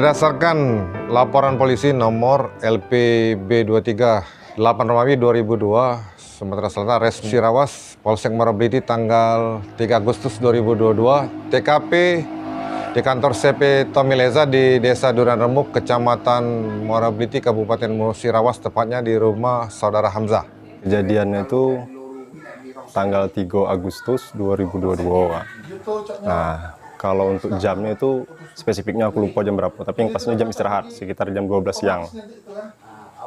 Berdasarkan laporan polisi nomor LPB 23 8 Romawi 2002 Sumatera Selatan, Res Sirawas, Polsek Morabliti tanggal 3 Agustus 2022, TKP di kantor CP Tomileza di Desa Duran Remuk, Kecamatan Morabliti, Kabupaten Sirawas, tepatnya di rumah Saudara Hamzah. Kejadiannya itu tanggal 3 Agustus 2022. Nah, kalau untuk jamnya itu spesifiknya aku lupa jam berapa, tapi yang pastinya jam istirahat, sekitar jam 12 siang.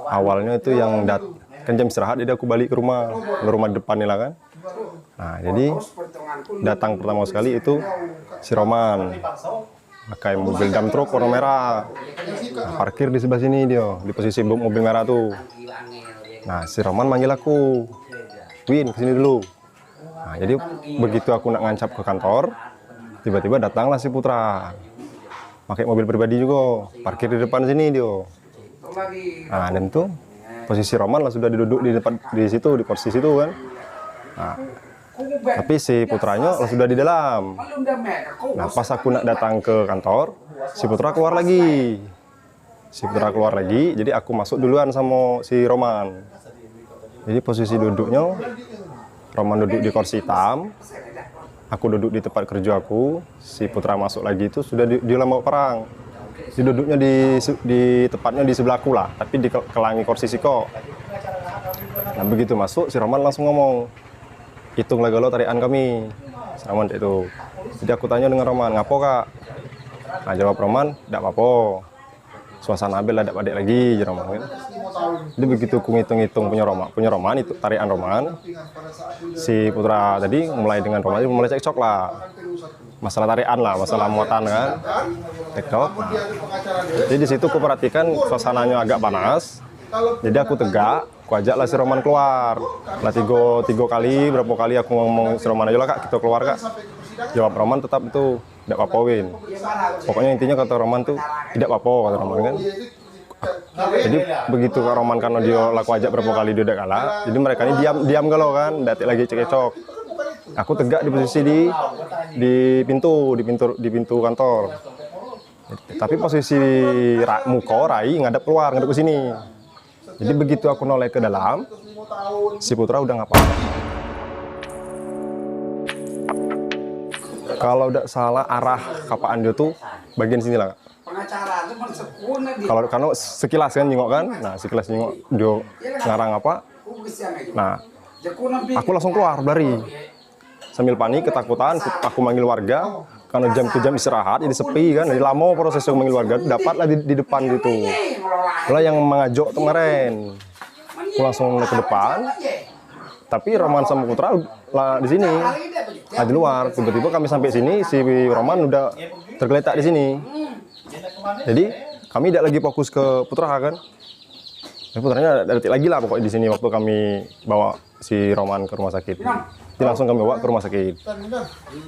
Awalnya itu yang kan jam istirahat, jadi aku balik ke rumah depan nih lah kan. Nah, jadi datang pertama sekali itu si Roman pakai mobil dump truck warna merah. Nah, parkir di sebelah sini dia, di posisi mobil merah tuh. Nah, si Roman manggil aku, "Win, kesini dulu." Nah, jadi begitu aku nak ngancap ke kantor, tiba-tiba datanglah si Putra. Pakai mobil pribadi juga, parkir di depan sini dia. Nah, dan tuh posisi Roman lah sudah duduk di depan di situ, di kursi situ kan. Nah, tapi si Putranya lah sudah di dalam. Nah, pas aku nak datang ke kantor, si Putra keluar lagi. Jadi aku masuk duluan sama si Roman. Jadi posisi duduknya, Roman duduk di kursi hitam, aku duduk di tempat kerja aku, si Putra masuk lagi itu sudah di lambau perang. Dia duduknya di tepatnya di sebelahku lah, tapi di kelangi kursi siko. Nah, begitu masuk, si Roman langsung ngomong, "Hitung lagi lo tarian kami." Si Roman itu. Jadi aku tanya dengan Roman, "Ngapo kak?" Nah, jawab Roman, "Nggak apa-apa. Suasana Abel ada adik lagi," Roman kan. Jadi begitu aku ngitung-ngitung punya Roman itu tarian Roman, si Putra tadi mulai dengan Roman mulai cekcok lah, masalah tarian lah, masalah muatan kan, cekcok. Nah, jadi di situ aku perhatikan suasananya agak panas, jadi aku tegak, aku ajaklah si Roman keluar. Lah tiga kali, berapa kali aku ngomong si Roman, "Ayolah kak, kita keluar kak." Jawab Roman tetap itu, "Tidak apa-apa Win." Pokoknya intinya kata Roman tuh, "Tidak apa-apa," kata Roman kan. Jadi begitu Kak Roman, karena dia laku ajak berapa kali dia udah kalah, jadi mereka ini diam galau kan, datik lagi cekcok. Aku tegak di posisi di pintu kantor. Tapi posisi Rai ngadep ke sini. Jadi begitu aku noleh ke dalam, si Putra udah ngapain. Kalau udah salah arah kapaan dia tuh bagian sini lah. Kalau karena sekilas kan nyengok kan, nah sekilas nyengok dia ngarang apa, nah aku langsung keluar lari sambil panik ketakutan. Aku manggil warga karena jam istirahat jadi sepi kan, jadi lama proses manggil warga, dapatlah di depan gitu lah yang mengajak kemarin. Aku langsung ke depan, tapi Roman sama Putra lah di sini, di luar. Tiba-tiba kami sampai sini, si Roman udah tergeletak di sini. Jadi kami tidak lagi fokus ke Putra kan. Dan Putranya ada detik lagi lah pokoknya di sini waktu kami bawa si Roman ke rumah sakit. Jadi langsung kami bawa ke rumah sakit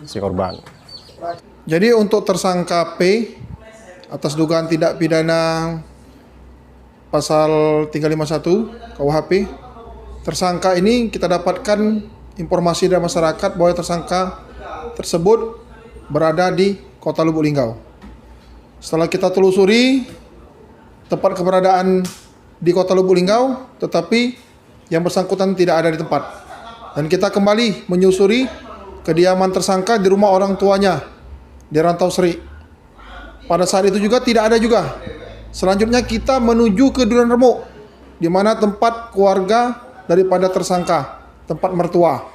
si korban. Jadi untuk tersangka P atas dugaan tindak pidana pasal 351 KUHP, tersangka ini kita dapatkan informasi dari masyarakat bahwa tersangka tersebut berada di Kota Lubuk Linggau. Setelah kita telusuri tempat keberadaan di Kota Lubuk Linggau, tetapi yang bersangkutan tidak ada di tempat. Dan kita kembali menyusuri kediaman tersangka di rumah orang tuanya di Rantau Seri. Pada saat itu juga tidak ada juga. Selanjutnya kita menuju ke Duran Remuk, di mana tempat keluarga daripada tersangka, tempat mertua.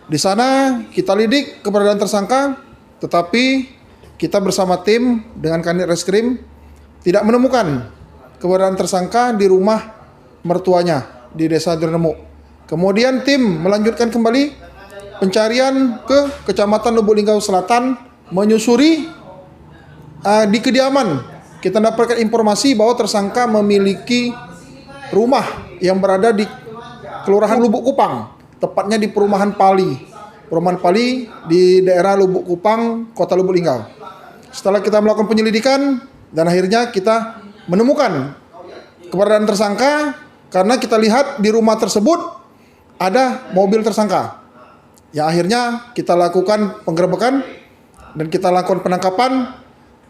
Di sana kita lidik keberadaan tersangka, tetapi kita bersama tim dengan Kanit Reskrim tidak menemukan keberadaan tersangka di rumah mertuanya di Desa Duran Remuk. Kemudian tim melanjutkan kembali pencarian ke Kecamatan Lubuk Linggau Selatan, menyusuri di kediaman. Kita dapatkan informasi bahwa tersangka memiliki rumah yang berada di Kelurahan Lubuk Kupang, tepatnya di Perumahan Pali di daerah Lubuk Kupang, Kota Lubuk Linggau. Setelah kita melakukan penyelidikan dan akhirnya kita menemukan keberadaan tersangka karena kita lihat di rumah tersebut ada mobil tersangka. Ya, akhirnya kita lakukan penggerebekan dan kita lakukan penangkapan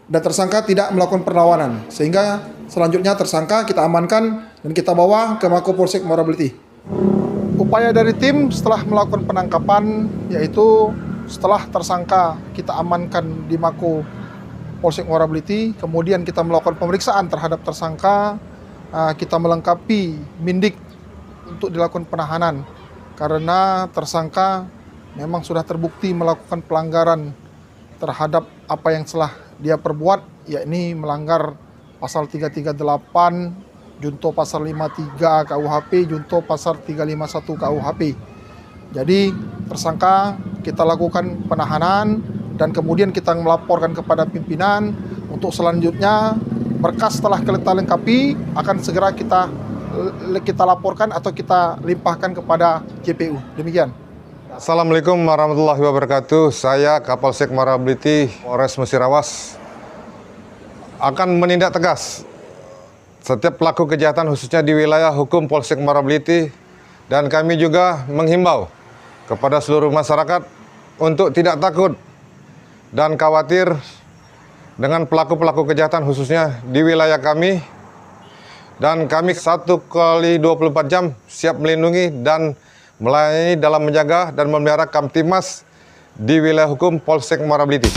dan tersangka tidak melakukan perlawanan, sehingga selanjutnya tersangka kita amankan dan kita bawa ke Mako Polsek Muara Beliti. Upaya dari tim setelah melakukan penangkapan yaitu setelah tersangka kita amankan di Mako Polsek Muara Beliti, kemudian kita melakukan pemeriksaan terhadap tersangka, kita melengkapi mindik untuk dilakukan penahanan karena tersangka memang sudah terbukti melakukan pelanggaran terhadap apa yang telah dia perbuat, yakni melanggar pasal 338, junto pasal 53 KUHP, junto pasal 351 KUHP. Jadi tersangka kita lakukan penahanan dan kemudian kita melaporkan kepada pimpinan untuk selanjutnya berkas setelah kita lengkapi akan segera kita laporkan atau kita limpahkan kepada JPU. Demikian. Assalamualaikum warahmatullahi wabarakatuh. Saya Kapolsek Muara Beliti, Polres Musirawas akan menindak tegas setiap pelaku kejahatan khususnya di wilayah hukum Polsek Muara Beliti, dan kami juga menghimbau kepada seluruh masyarakat untuk tidak takut dan khawatir dengan pelaku-pelaku kejahatan khususnya di wilayah kami, dan kami 1 kali 24 jam siap melindungi dan melayani dalam menjaga dan memelihara Kamtimas di wilayah hukum Polsek Muara Beliti.